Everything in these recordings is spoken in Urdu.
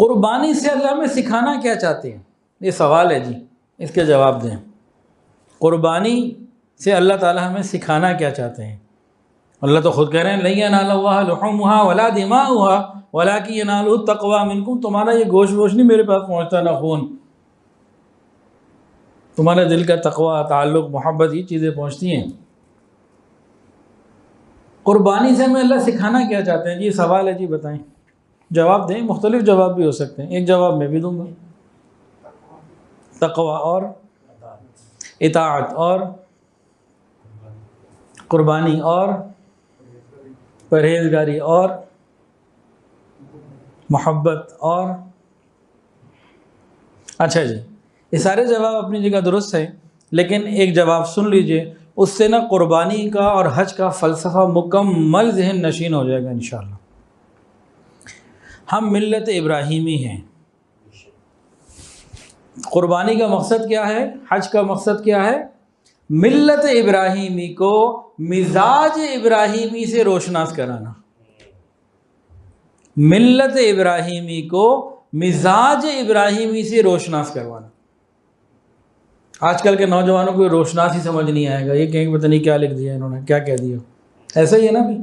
قربانی سے اللہ ہمیں سکھانا کیا چاہتے ہیں؟ یہ سوال ہے جی، اس کے جواب دیں۔ قربانی سے اللہ تعالیٰ ہمیں سکھانا کیا چاہتے ہیں؟ اللہ تو خود کہہ رہے ہیں لَن يَنَالَ اللَّهَ لُحُومُهَا وَلَا دِمَاؤُهَا وَلَٰكِن يَنَالُهُ التَّقْوَىٰ مِنكُمْ۔ تمہارا یہ گوشت نہیں میرے پاس پہنچتا، نہ خون، تمہارے دل کا تقویٰ، تعلق، محبت، یہ چیزیں پہنچتی ہیں۔ قربانی سے ہمیں اللہ سکھانا کیا چاہتے ہیں؟ جی سوال ہے، جی بتائیں، جواب دیں۔ مختلف جواب بھی ہو سکتے ہیں، ایک جواب میں بھی دوں گا، تقویٰ اور اطاعت اور قربانی اور پرہیزگاری اور محبت اور اچھا جی، یہ سارے جواب اپنی جگہ درست ہیں، لیکن ایک جواب سن لیجئے، اس سے نا قربانی کا اور حج کا فلسفہ مکمل ذہن نشین ہو جائے گا انشاءاللہ۔ ہم ملت ابراہیمی ہیں۔ قربانی کا مقصد کیا ہے؟ حج کا مقصد کیا ہے؟ ملت ابراہیمی کو مزاج ابراہیمی سے روشناس کرانا۔ ملت ابراہیمی کو مزاج ابراہیمی سے روشناس کروانا۔ آج کل کے نوجوانوں کو روشناس ہی سمجھ نہیں آئے گا، یہ کہیں گے پتہ نہیں کیا لکھ دیا انہوں نے، کیا کہہ دیا، ایسا ہی ہے نا بھی۔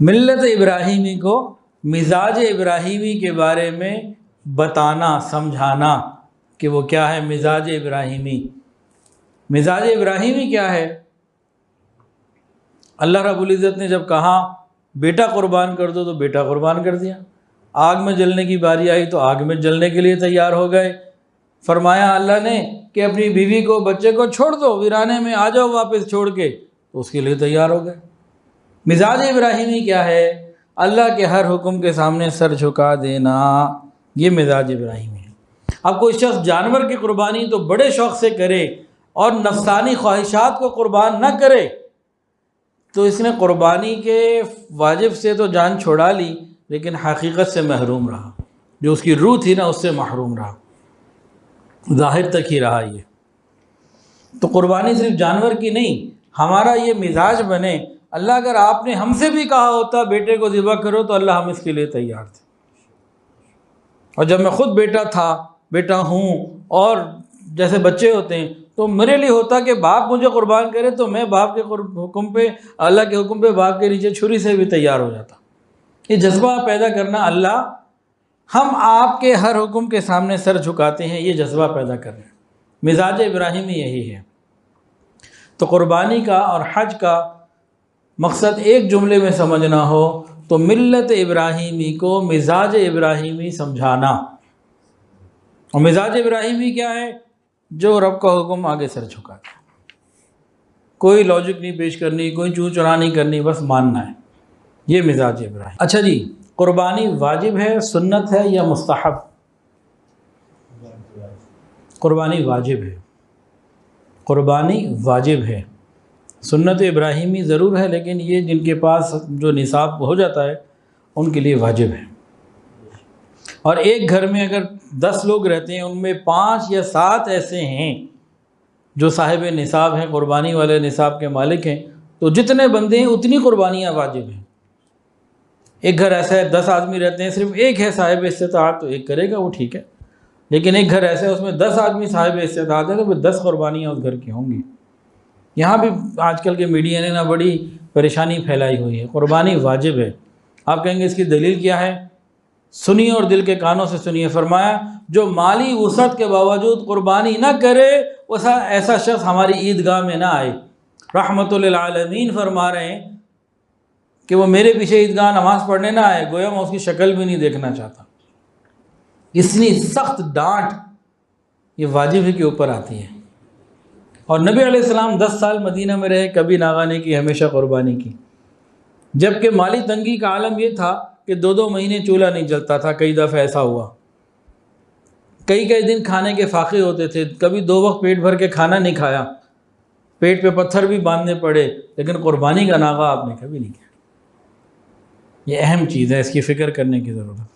ملت ابراہیمی کو مزاج ابراہیمی کے بارے میں بتانا، سمجھانا کہ وہ کیا ہے مزاج ابراہیمی۔ مزاج ابراہیمی کیا ہے؟ اللہ رب العزت نے جب کہا بیٹا قربان کر دو تو بیٹا قربان کر دیا، آگ میں جلنے کی باری آئی تو آگ میں جلنے کے لیے تیار ہو گئے۔ فرمایا اللہ نے کہ اپنی بیوی کو، بچے کو چھوڑ دو ویرانے میں، آ جاؤ واپس چھوڑ کے، تو اس کے لیے تیار ہو گئے۔ مزاج ابراہیمی کیا ہے؟ اللہ کے ہر حکم کے سامنے سر جھکا دینا، یہ مزاج ابراہیمی ہے۔ اب کوئی شخص جانور کی قربانی تو بڑے شوق سے کرے اور نفسانی خواہشات کو قربان نہ کرے، تو اس نے قربانی کے واجب سے تو جان چھوڑا لی، لیکن حقیقت سے محروم رہا، جو اس کی روح تھی نا اس سے محروم رہا، ظاہر تک ہی رہا۔ یہ تو قربانی صرف جانور کی نہیں، ہمارا یہ مزاج بنے۔ اللہ اگر آپ نے ہم سے بھی کہا ہوتا بیٹے کو ذبح کرو تو اللہ ہم اس کے لیے تیار تھے، اور جب میں خود بیٹا تھا، بیٹا ہوں، اور جیسے بچے ہوتے ہیں، تو میرے لیے ہوتا کہ باپ مجھے قربان کرے تو میں باپ کے حکم پہ، اللہ کے حکم پہ باپ کے نیچے چھری سے بھی تیار ہو جاتا۔ یہ جذبہ پیدا کرنا، اللہ ہم آپ کے ہر حکم کے سامنے سر جھکاتے ہیں، یہ جذبہ پیدا کر رہے ہیں۔ مزاج ابراہیمی یہی ہے۔ تو قربانی کا اور حج کا مقصد ایک جملے میں سمجھنا ہو تو ملت ابراہیمی کو مزاج ابراہیمی سمجھانا۔ اور مزاج ابراہیمی کیا ہے؟ جو رب کا حکم آگے سر جھکا دے، کوئی لاجک نہیں پیش کرنی، کوئی چوں چرا نہیں کرنی، بس ماننا ہے، یہ مزاج ابراہیم۔ اچھا جی، قربانی واجب ہے، سنت ہے یا مستحب؟ قربانی واجب ہے، قربانی واجب ہے۔ سنت ابراہیمی ضرور ہے، لیکن یہ جن کے پاس جو نصاب ہو جاتا ہے ان کے لیے واجب ہے۔ اور ایک گھر میں اگر 10 لوگ رہتے ہیں، ان میں 5 یا 7 ایسے ہیں جو صاحب نصاب ہیں، قربانی والے نصاب کے مالک ہیں، تو جتنے بندے ہیں اتنی قربانیاں واجب ہیں۔ ایک گھر ایسا ہے 10 آدمی رہتے ہیں، صرف ایک ہے صاحب استطاعت، تو ایک کرے گا، وہ ٹھیک ہے۔ لیکن ایک گھر ایسا ہے اس میں 10 آدمی صاحب استطاعت ہے، تو پھر 10 قربانیاں اس گھر کی ہوں گی۔ یہاں بھی آج کل کے میڈیا نے نا بڑی پریشانی پھیلائی ہوئی ہے۔ قربانی واجب ہے۔ آپ کہیں گے اس کی دلیل کیا ہے؟ سنیے اور دل کے کانوں سے سنیے۔ فرمایا جو مالی وسعت کے باوجود قربانی نہ کرے، ایسا شخص ہماری عیدگاہ میں نہ آئے۔ رحمت للعالمین فرما رہے ہیں کہ وہ میرے پیچھے عیدگاہ نماز پڑھنے نہ آئے، گویا میں اس کی شکل بھی نہیں دیکھنا چاہتا۔ اتنی سخت ڈانٹ یہ واجب کے اوپر آتی ہے۔ اور نبی علیہ السلام 10 سال مدینہ میں رہے، کبھی ناغہ نہیں کی، ہمیشہ قربانی کی۔ جبکہ مالی تنگی کا عالم یہ تھا کہ 2 مہینے چولہا نہیں جلتا تھا، کئی دفعہ ایسا ہوا۔ کئی دن کھانے کے فاقے ہوتے تھے، کبھی 2 وقت پیٹ بھر کے کھانا نہیں کھایا، پیٹ پہ پتھر بھی باندھنے پڑے، لیکن قربانی کا ناغہ آپ نے کبھی نہیں کیا۔ یہ اہم چیز ہے، اس کی فکر کرنے کی ضرورت ہے۔